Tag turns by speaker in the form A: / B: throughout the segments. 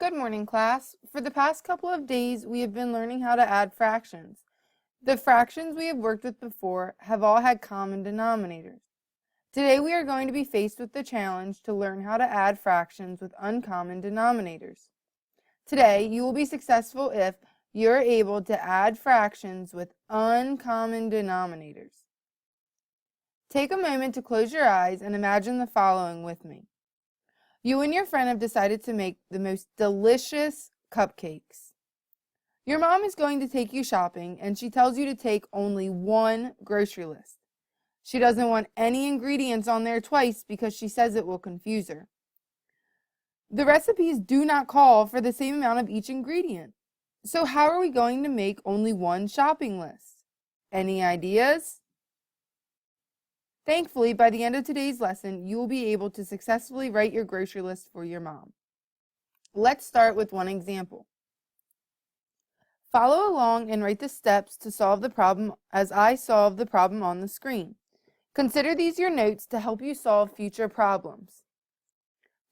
A: Good morning, class. For the past couple of days, we have been learning how to add fractions. The fractions we have worked with before have all had common denominators. Today, we are going to be faced with the challenge to learn how to add fractions with uncommon denominators. Today, you will be successful if you're able to add fractions with uncommon denominators. Take a moment to close your eyes and imagine the following with me. You and your friend have decided to make the most delicious cupcakes. Your mom is going to take you shopping and she tells you to take only one grocery list. She doesn't want any ingredients on there twice because she says it will confuse her. The recipes do not call for the same amount of each ingredient. So how are we going to make only one shopping list? Any ideas? Thankfully, by the end of today's lesson, you will be able to successfully write your grocery list for your mom. Let's start with one example. Follow along and write the steps to solve the problem as I solve the problem on the screen. Consider these your notes to help you solve future problems.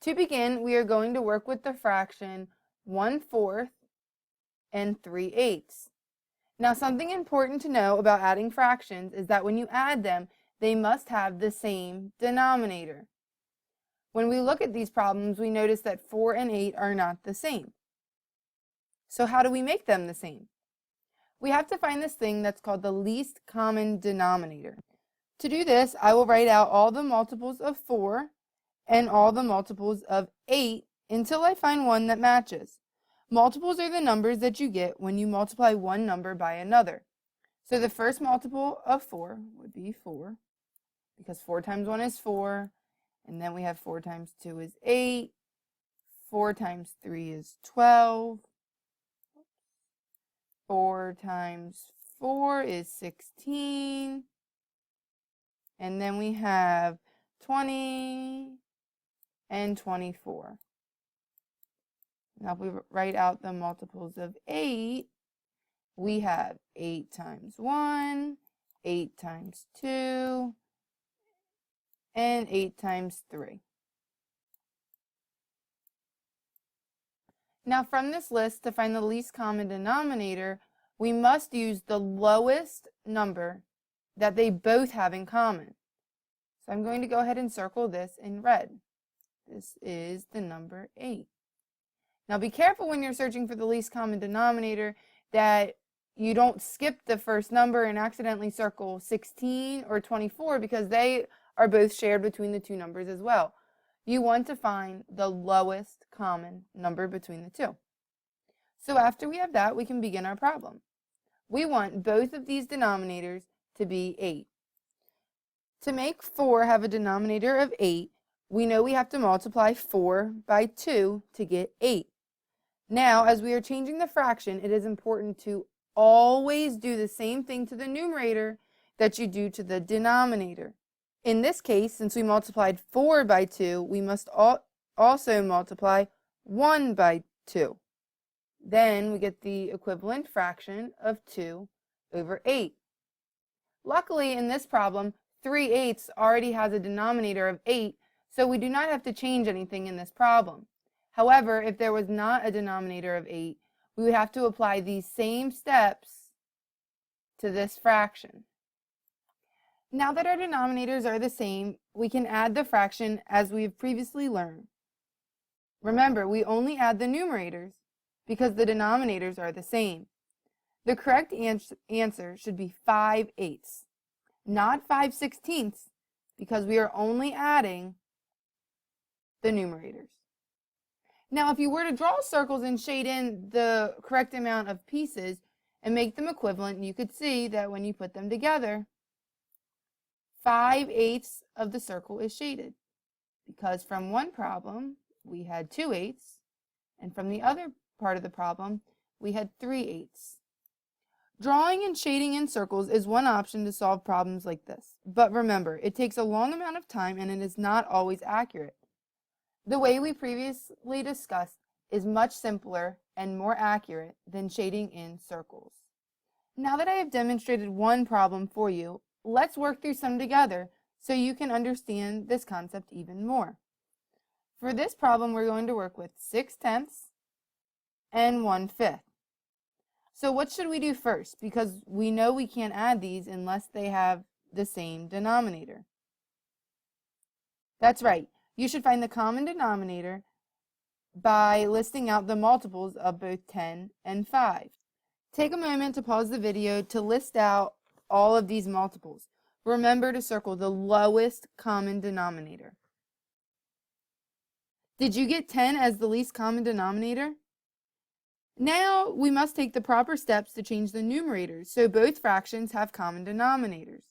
A: To begin, we are going to work with the fraction 1/4 and 3/8. Now, something important to know about adding fractions is that when you add them, they must have the same denominator. When we look at these problems, we notice that 4 and 8 are not the same. So how do we make them the same? We have to find this thing that's called the least common denominator. To do this, I will write out all the multiples of 4 and all the multiples of 8 until I find one that matches. Multiples are the numbers that you get when you multiply one number by another. So the first multiple of 4 would be 4, because 4 times 1 is 4, and then we have 4 times 2 is 8, 4 times 3 is 12, 4 times 4 is 16, and then we have 20 and 24. Now if we write out the multiples of 8, we have 8 times 1, 8 times 2, and 8 times 3. Now from this list, to find the least common denominator, we must use the lowest number that they both have in common. So I'm going to go ahead and circle this in red. This is the number 8. Now be careful when you're searching for the least common denominator that you don't skip the first number and accidentally circle 16 or 24 because they are both shared between the two numbers as well. You want to find the lowest common number between the two. So after we have that, we can begin our problem. We want both of these denominators to be 8. To make 4 have a denominator of 8, we know we have to multiply 4 by 2 to get 8. Now, as we are changing the fraction, it is important to always do the same thing to the numerator that you do to the denominator. In this case, since we multiplied 4 by 2, we must also multiply 1 by 2. Then we get the equivalent fraction of 2 over 8. Luckily, in this problem, 3/8 already has a denominator of 8, so we do not have to change anything in this problem. However, if there was not a denominator of 8, we would have to apply these same steps to this fraction. Now that our denominators are the same, we can add the fraction as we have previously learned. Remember, we only add the numerators because the denominators are the same. The correct answer should be 5/8, not 5/16, because we are only adding the numerators. Now, if you were to draw circles and shade in the correct amount of pieces and make them equivalent, you could see that when you put them together, 5/8 of the circle is shaded, because from one problem, we had 2/8, and from the other part of the problem, we had 3/8. Drawing and shading in circles is one option to solve problems like this, but remember, it takes a long amount of time and it is not always accurate. The way we previously discussed is much simpler and more accurate than shading in circles. Now that I have demonstrated one problem for you, let's work through some together so you can understand this concept even more. For this problem, we're going to work with 6/10 and 1/5. So what should we do first? Because we know we can't add these unless they have the same denominator. That's right. You should find the common denominator by listing out the multiples of both 10 and 5. Take a moment to pause the video to list out all of these multiples. Remember to circle the lowest common denominator. Did you get 10 as the least common denominator? Now we must take the proper steps to change the numerators so both fractions have common denominators.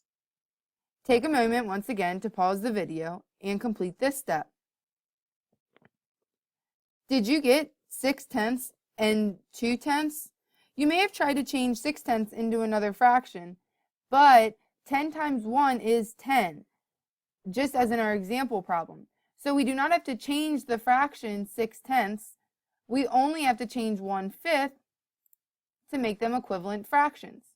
A: Take a moment once again to pause the video and complete this step. Did you get 6/10 and 2/10? You may have tried to change 6/10 into another fraction, but 10 times 1 is 10, just as in our example problem. So we do not have to change the fraction 6/10. We only have to change 1/5 to make them equivalent fractions.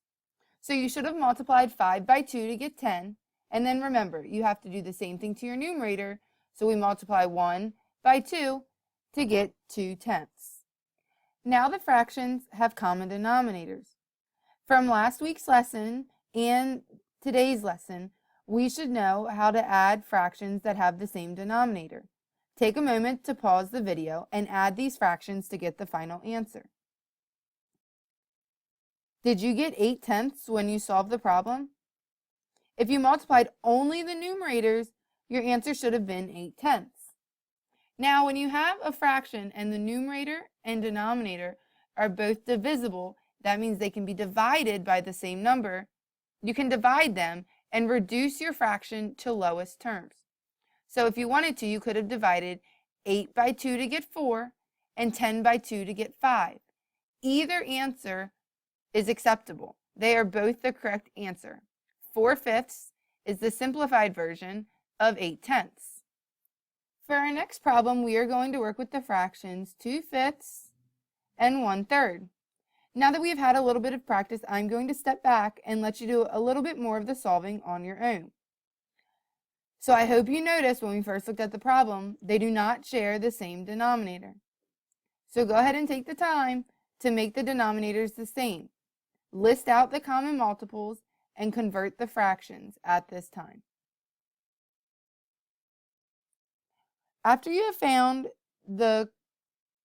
A: So you should have multiplied 5 by 2 to get 10. And then remember, you have to do the same thing to your numerator. So we multiply 1 by 2 to get 2/10. Now the fractions have common denominators. From last week's lesson and today's lesson, we should know how to add fractions that have the same denominator. Take a moment to pause the video and add these fractions to get the final answer. Did you get 8/10 when you solved the problem? If you multiplied only the numerators, your answer should have been 8/10. Now, when you have a fraction and the numerator and denominator are both divisible, that means they can be divided by the same number, you can divide them and reduce your fraction to lowest terms. So if you wanted to, you could have divided 8 by 2 to get 4 and 10 by 2 to get 5. Either answer is acceptable. They are both the correct answer. 4/5 is the simplified version of 8/10. For our next problem, we are going to work with the fractions 2/5 and 1/3. Now that we have had a little bit of practice, I'm going to step back and let you do a little bit more of the solving on your own. So I hope you noticed when we first looked at the problem, they do not share the same denominator. So go ahead and take the time to make the denominators the same. List out the common multiples and convert the fractions at this time. After you have found the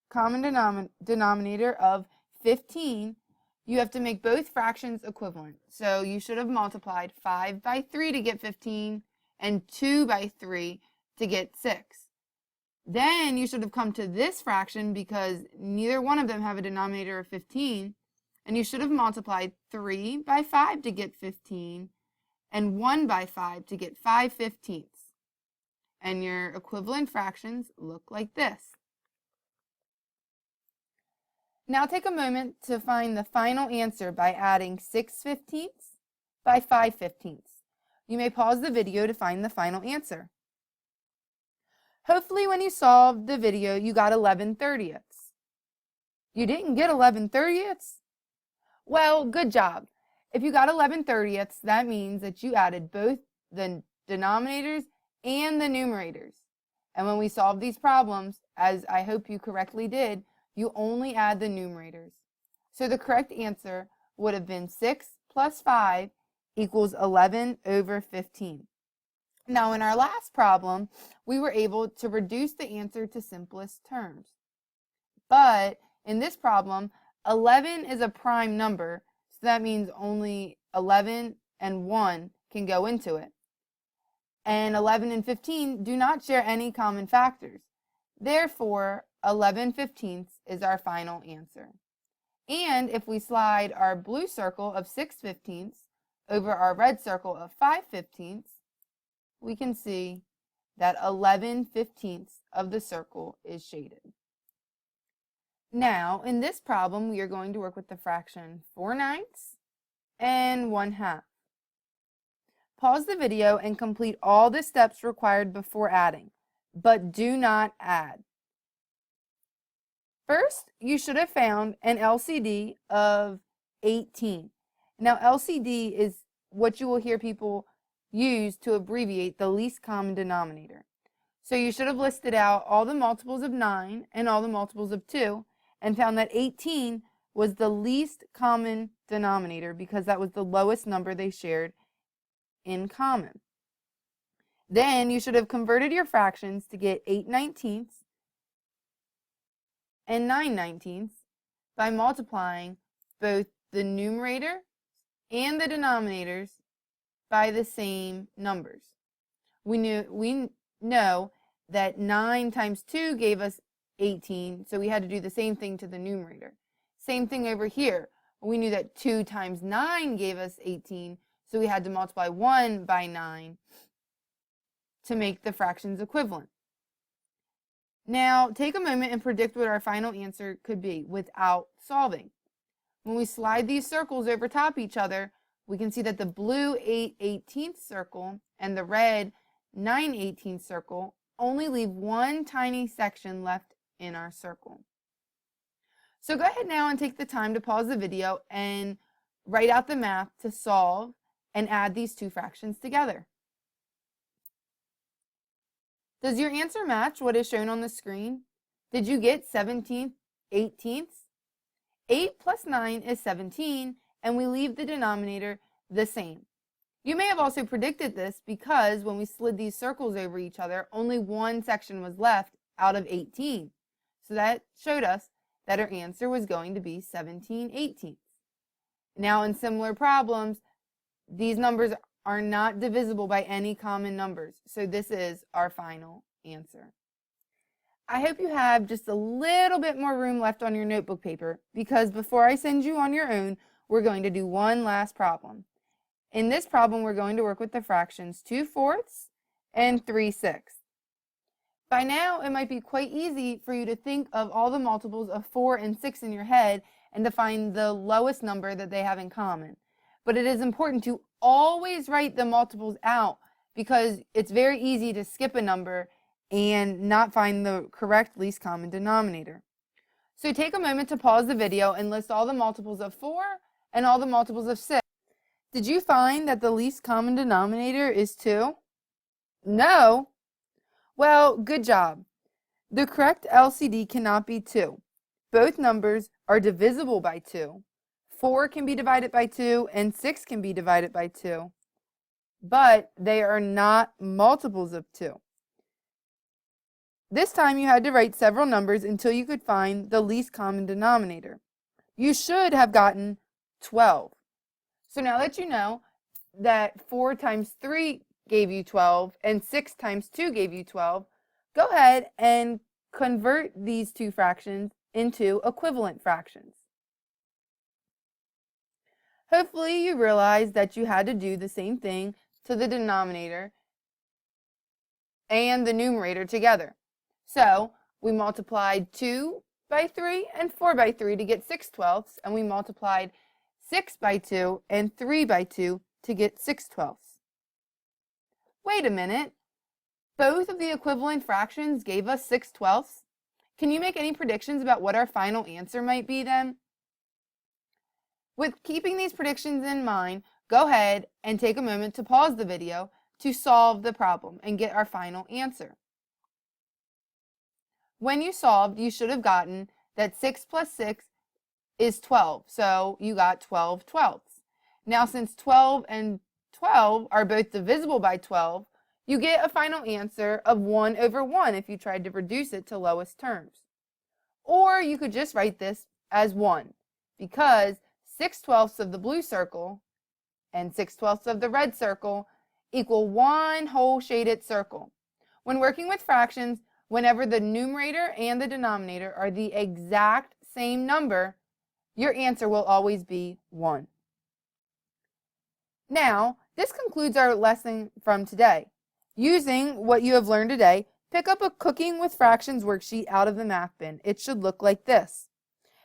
A: common denominator of 15, you have to make both fractions equivalent. So you should have multiplied 5 by 3 to get 15 and 2 by 3 to get 6. Then you should have come to this fraction because neither one of them have a denominator of 15, and you should have multiplied 3 by 5 to get 15 and 1 by 5 to get 5/15. And your equivalent fractions look like this. Now take a moment to find the final answer by adding 6/15 by 5/15. You may pause the video to find the final answer. Hopefully when you solved the video, you got 11/30. You didn't get 11/30? Well, good job. If you got 11/30, that means that you added both the denominators and the numerators. And when we solve these problems, as I hope you correctly did, you only add the numerators. So the correct answer would have been 6 plus 5 equals 11/15. Now in our last problem, we were able to reduce the answer to simplest terms. But in this problem, 11 is a prime number, so that means only 11 and 1 can go into it. And 11 and 15 do not share any common factors. Therefore, 11/15 is our final answer. And if we slide our blue circle of 6/15 over our red circle of 5/15, we can see that 11/15 of the circle is shaded. Now, in this problem, we are going to work with the fraction 4/9 and 1/2. Pause the video and complete all the steps required before adding, but do not add. First, you should have found an LCD of 18. Now, LCD is what you will hear people use to abbreviate the least common denominator. So you should have listed out all the multiples of 9 and all the multiples of 2, and found that 18 was the least common denominator because that was the lowest number they shared in common. Then you should have converted your fractions to get 8/19 and 9/19 by multiplying both the numerator and the denominators by the same numbers. We know that 9 times 2 gave us 18, so we had to do the same thing to the numerator. Same thing over here. We knew that 2 times 9 gave us 18, so we had to multiply 1 by 9 to make the fractions equivalent. Now, take a moment and predict what our final answer could be without solving. When we slide these circles over top each other, we can see that the blue 8/18 circle and the red 9/18 circle only leave one tiny section left in our circle. So go ahead now and take the time to pause the video and write out the math to solve and add these two fractions together. Does your answer match what is shown on the screen? Did you get 17/18? 8 plus 9 is 17, and we leave the denominator the same. You may have also predicted this because when we slid these circles over each other, only one section was left out of 18. So that showed us that our answer was going to be 17/18. Now, in similar problems, these numbers are not divisible by any common numbers, so this is our final answer. I hope you have just a little bit more room left on your notebook paper, because before I send you on your own, we're going to do one last problem. In this problem, we're going to work with the fractions 2/4 and 3/6. By now, it might be quite easy for you to think of all the multiples of 4 and 6 in your head and to find the lowest number that they have in common. But it is important to always write the multiples out, because it's very easy to skip a number and not find the correct least common denominator. So take a moment to pause the video and list all the multiples of 4 and all the multiples of 6. Did you find that the least common denominator is 2? No? Well, good job. The correct LCD cannot be 2. Both numbers are divisible by 2. 4 can be divided by 2 and 6 can be divided by 2. But they are not multiples of 2. This time you had to write several numbers until you could find the least common denominator. You should have gotten 12. So now that you know that 4 times 3 gave you 12 and 6 times 2 gave you 12, go ahead and convert these two fractions into equivalent fractions. Hopefully you realize that you had to do the same thing to the denominator and the numerator together. So we multiplied 2 by 3 and 4 by 3 to get 6/12, and we multiplied 6 by 2 and 3 by 2 to get 6/12. Wait a minute. Both of the equivalent fractions gave us 6/12. Can you make any predictions about what our final answer might be then? With keeping these predictions in mind, go ahead and take a moment to pause the video to solve the problem and get our final answer. When you solved, you should have gotten that 6 plus 6 is 12, so you got 12/12. Now, since 12 and 12 are both divisible by 12, you get a final answer of 1/1 if you tried to reduce it to lowest terms. Or you could just write this as 1, because 6/12 of the blue circle and 6/12 of the red circle equal one whole shaded circle. When working with fractions, whenever the numerator and the denominator are the exact same number, your answer will always be 1. Now, this concludes our lesson from today. Using what you have learned today, pick up a Cooking with Fractions worksheet out of the math bin. It should look like this.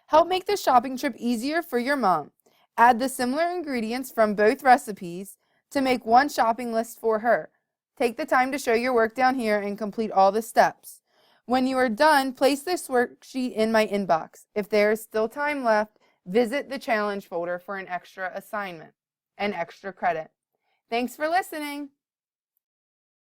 A: Help make the shopping trip easier for your mom. Add the similar ingredients from both recipes to make one shopping list for her. Take the time to show your work down here and complete all the steps. When you are done, place this worksheet in my inbox. If there is still time left, visit the challenge folder for an extra assignment and extra credit. Thanks for listening.